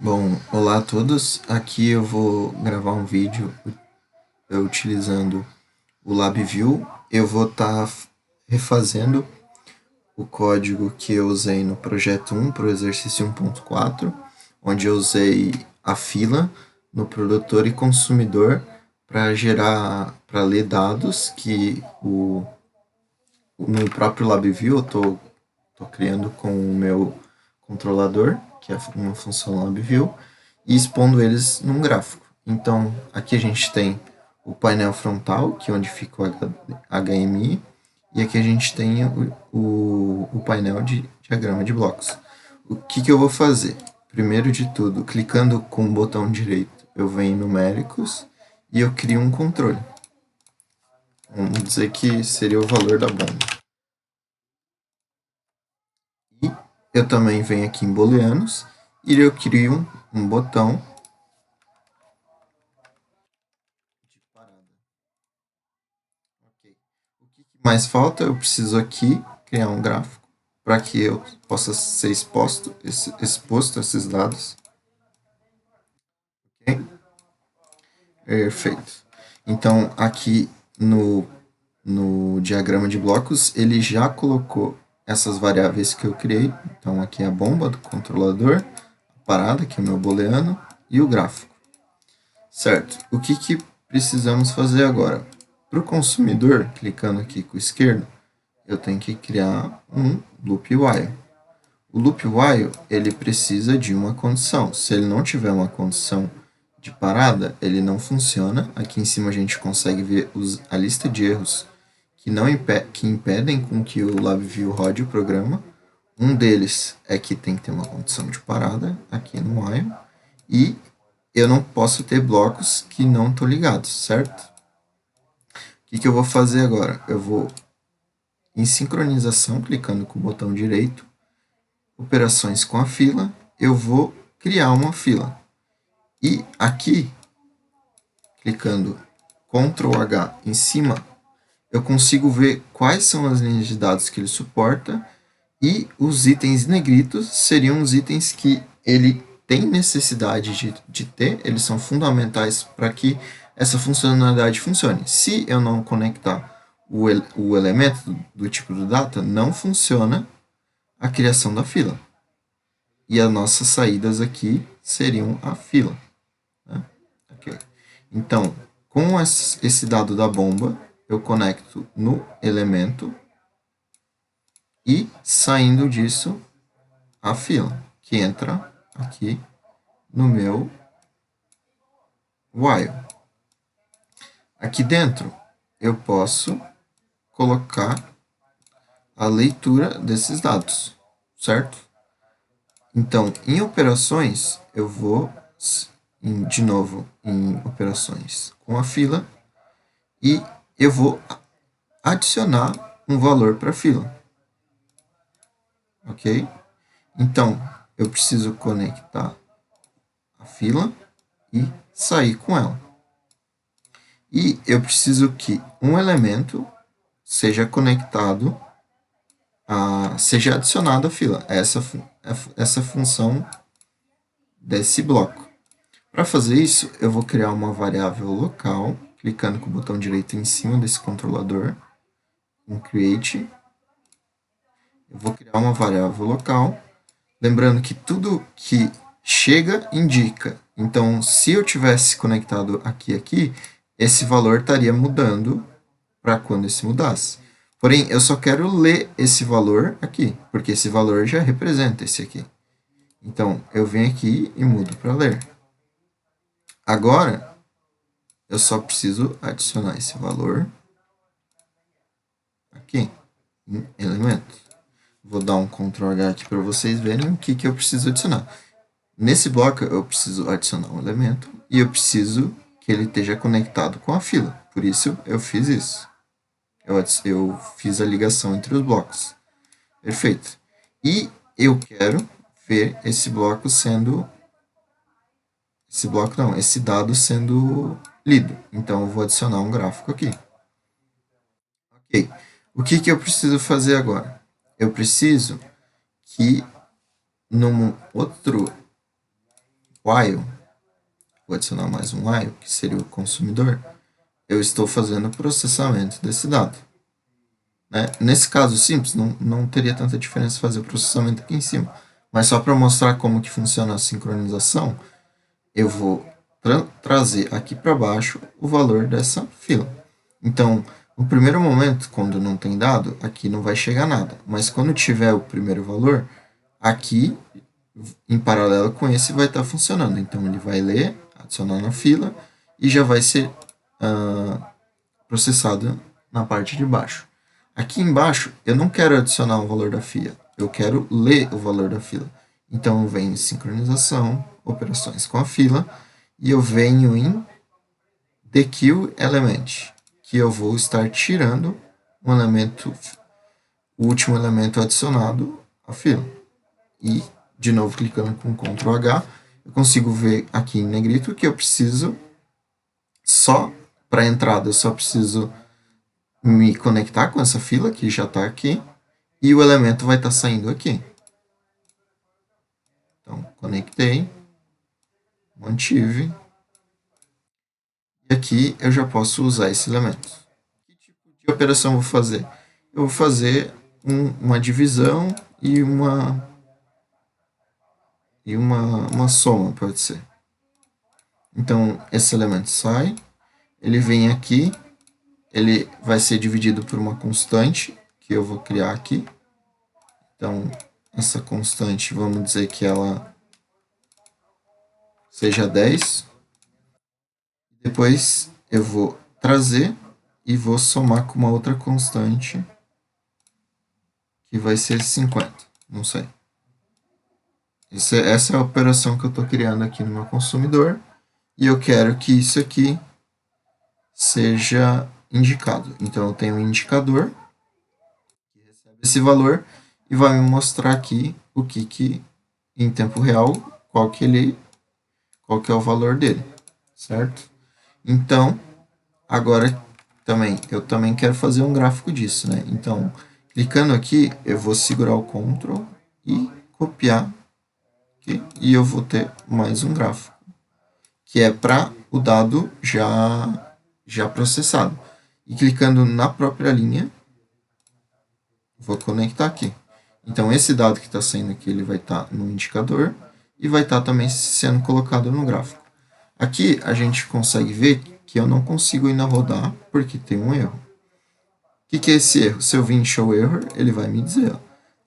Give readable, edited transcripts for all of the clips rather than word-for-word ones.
Bom, olá a todos. Aqui eu vou gravar um vídeo utilizando o LabVIEW. Eu vou estar refazendo o código que eu usei no projeto 1 para o exercício 1.4, onde eu usei a fila no produtor e consumidor para ler dados que no próprio LabVIEW eu estou criando com o meu controlador, que é uma função LabVIEW, e expondo eles num gráfico. Então, aqui a gente tem o painel frontal, que é onde fica o HMI, e aqui a gente tem o painel de diagrama de blocos. O que eu vou fazer? Primeiro de tudo, clicando com o botão direito, eu venho em numéricos e eu crio um controle. Vamos dizer que seria o valor da bomba. E eu também venho aqui em booleanos e eu crio um botão de parada. Ok. O que mais falta? Eu preciso aqui criar um gráfico para que eu possa ser exposto a esses dados. Ok? Perfeito. Então, aqui no diagrama de blocos, ele já colocou essas variáveis que eu criei. Então, aqui é a bomba do controlador, a parada, que é o meu booleano, e o gráfico. Certo. O que precisamos fazer agora? Para o consumidor, clicando aqui com o esquerdo, eu tenho que criar um loop while. O loop while ele precisa de uma condição. Se ele não tiver uma condição de parada, ele não funciona. Aqui em cima a gente consegue ver a lista de erros que impedem com que o LabVIEW rode o programa. Um deles é que tem que ter uma condição de parada aqui no while. E eu não posso ter blocos que não estão ligados, certo? O que eu vou fazer agora? Eu vou em sincronização, clicando com o botão direito, operações com a fila, eu vou criar uma fila. E aqui, clicando Ctrl H em cima, eu consigo ver quais são as linhas de dados que ele suporta e os itens negritos seriam os itens que ele tem necessidade de ter, eles são fundamentais para que essa funcionalidade funcione. Se eu não conectar o elemento do tipo do data, não funciona a criação da fila. E as nossas saídas aqui seriam a fila. Né? Okay. Então, com esse dado da bomba, eu conecto no elemento e saindo disso a fila, que entra aqui no meu while. Aqui dentro eu posso colocar a leitura desses dados, certo? Então, em operações, eu vou de novo em operações com a fila e eu vou adicionar um valor para a fila. Ok? Então, eu preciso conectar a fila e sair com ela. E eu preciso que um elemento seja conectado, seja adicionado à fila. Essa função desse bloco. Para fazer isso, eu vou criar uma variável local, clicando com o botão direito em cima desse controlador, em Create. Eu vou criar uma variável local, lembrando que tudo que chega indica. Então, se eu tivesse conectado aqui, esse valor estaria mudando para quando esse mudasse. Porém, eu só quero ler esse valor aqui, porque esse valor já representa esse aqui. Então, eu venho aqui e mudo para ler. Agora, eu só preciso adicionar esse valor aqui, em elemento. Vou dar um Ctrl H aqui para vocês verem o que eu preciso adicionar. Nesse bloco, eu preciso adicionar um elemento e eu preciso que ele esteja conectado com a fila. Por isso, eu fiz isso. Eu fiz a ligação entre os blocos. Perfeito. E eu quero ver esse bloco sendo... esse dado sendo lido. Então, eu vou adicionar um gráfico aqui. Ok. O que eu preciso fazer agora? Eu preciso que num outro while, vou adicionar mais um while, que seria o consumidor, eu estou fazendo o processamento desse dado. Né? Nesse caso simples, não teria tanta diferença fazer o processamento aqui em cima. Mas só para mostrar como que funciona a sincronização, eu vou trazer aqui para baixo o valor dessa fila. Então, no primeiro momento, quando não tem dado, aqui não vai chegar nada. Mas quando tiver o primeiro valor, aqui, em paralelo com esse, vai estar funcionando. Então, ele vai ler, adicionar na fila e já vai ser processado na parte de baixo. Aqui embaixo, eu não quero adicionar o valor da fila, eu quero ler o valor da fila. Então, eu venho em sincronização, operações com a fila, e eu venho em TheQElement, que eu vou estar tirando um elemento, o último elemento adicionado à fila. E, de novo, clicando com Ctrl H, eu consigo ver aqui em negrito que eu preciso, só para a entrada, eu só preciso me conectar com essa fila que já está aqui, e o elemento vai estar saindo aqui. Então, conectei, mantive, e aqui eu já posso usar esse elemento. Que tipo de operação eu vou fazer? Eu vou fazer uma divisão e uma soma, pode ser. Então, esse elemento sai, ele vem aqui, ele vai ser dividido por uma constante, que eu vou criar aqui. Então, essa constante, vamos dizer que ela seja 10. Depois eu vou trazer e vou somar com uma outra constante, que vai ser 50. Não sei. Essa é a operação que eu estou criando aqui no meu consumidor. E eu quero que isso aqui seja indicado. Então, eu tenho um indicador que recebe esse valor e vai me mostrar aqui o que em tempo real, qual que é o valor dele, certo? Então, agora eu também quero fazer um gráfico disso, né? Então, clicando aqui, eu vou segurar o Ctrl e copiar aqui, e eu vou ter mais um gráfico, que é para o dado já processado. E clicando na própria linha, vou conectar aqui. Então, esse dado que está saindo aqui, ele vai estar no indicador e vai estar também sendo colocado no gráfico. Aqui, a gente consegue ver que eu não consigo ainda rodar, porque tem um erro. O que é esse erro? Se eu vir em Show Error, ele vai me dizer.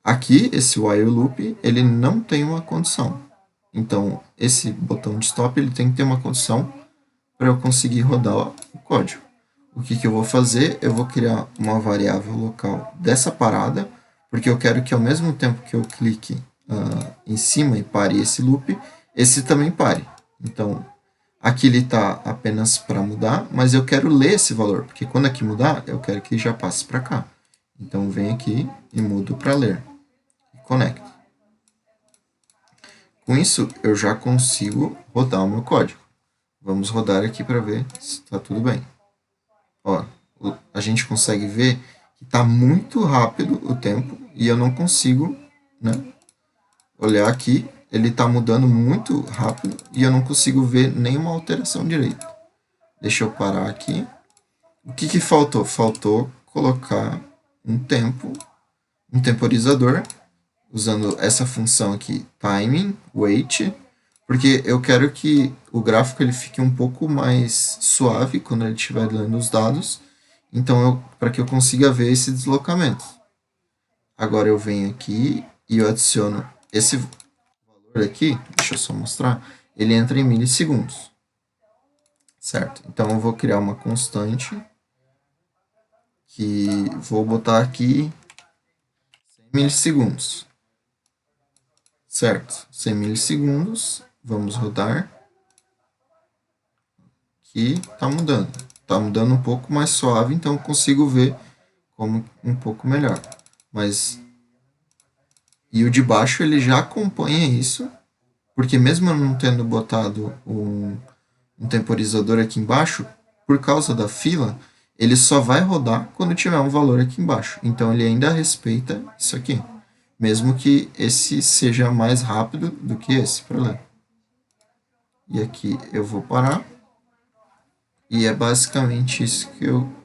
Aqui, esse while loop, ele não tem uma condição. Então, esse botão de stop, ele tem que ter uma condição para eu conseguir rodar o código. O que eu vou fazer? Eu vou criar uma variável local dessa parada, porque eu quero que ao mesmo tempo que eu clique em cima e pare esse loop, esse também pare. Então, aqui ele está apenas para mudar, mas eu quero ler esse valor, porque quando aqui mudar, eu quero que já passe para cá. Então, venho aqui e mudo para ler. E conecto. Com isso, eu já consigo rodar o meu código. Vamos rodar aqui para ver se está tudo bem. Ó, a gente consegue ver que está muito rápido o tempo e eu não consigo, né, olhar aqui. Ele está mudando muito rápido e eu não consigo ver nenhuma alteração direito. Deixa eu parar aqui. O que faltou? Faltou colocar um temporizador, usando essa função aqui, timing, wait, porque eu quero que o gráfico ele fique um pouco mais suave quando ele estiver lendo os dados, então para que eu consiga ver esse deslocamento. Agora eu venho aqui e eu adiciono esse valor aqui, deixa eu só mostrar, ele entra em milissegundos, certo? Então eu vou criar uma constante que vou botar aqui 100 milissegundos. Certo, 100 milissegundos, vamos rodar, que está mudando um pouco mais suave, então eu consigo ver como um pouco melhor, e o de baixo ele já acompanha isso, porque mesmo eu não tendo botado um temporizador aqui embaixo, por causa da fila, ele só vai rodar quando tiver um valor aqui embaixo, então ele ainda respeita isso aqui. Mesmo que esse seja mais rápido do que esse para ler. E aqui eu vou parar. E é basicamente isso que eu